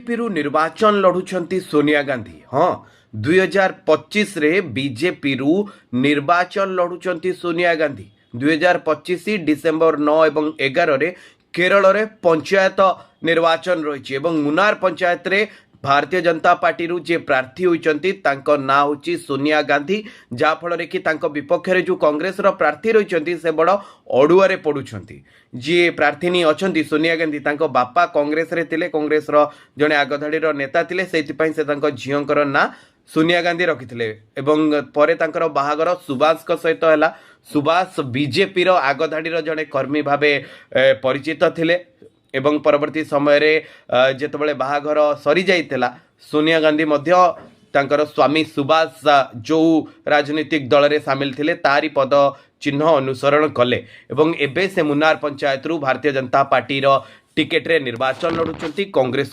BJP निर्वाचन लड़ुंट सोनिया गांधी। हाँ, 2025 रे बीजेपी निर्वाचन लड़ुंट सोनिया गांधी। 2025 डिसेम्बर 9 और 11 रे केरल रे पंचायत निर्वाचन रही। मुनार पंचायत रे भारतीय जनता पार्टी जे प्रार्थी होती ना हूँ सोनिया गांधी, जहाँफल कि विपक्ष जो कांग्रेस प्रार्थी रही से बड़ अड़ुआ पड़ुंट। जी प्रार्थीनी अच्छा सोनिया गांधी बापा कांग्रेस रे थिले, कांग्रेस जड़े आगधाड़ी नेता थे, से झीर ना सोनिया गांधी रखिथिले। परे तांकर बाहागर सुभाष सहित है। सुभाष बीजेपी आगधाड़ी जड़े कर्मी भावे परिचित थिले। एवं परवर्ती समय रे जेतबळे बाहाघर सरी जाइतला, सोनिया गांधी मध्य तांकर स्वामी सुभाष जो राजनीतिक दल रे सामिल थिले तारी पद चिन्ह अनुसरण कले। एवं एबे से मुनार पंचायत रु भारतीय जनता पार्टी टिकेट रे निर्वाचन लड़ुचंती कांग्रेस।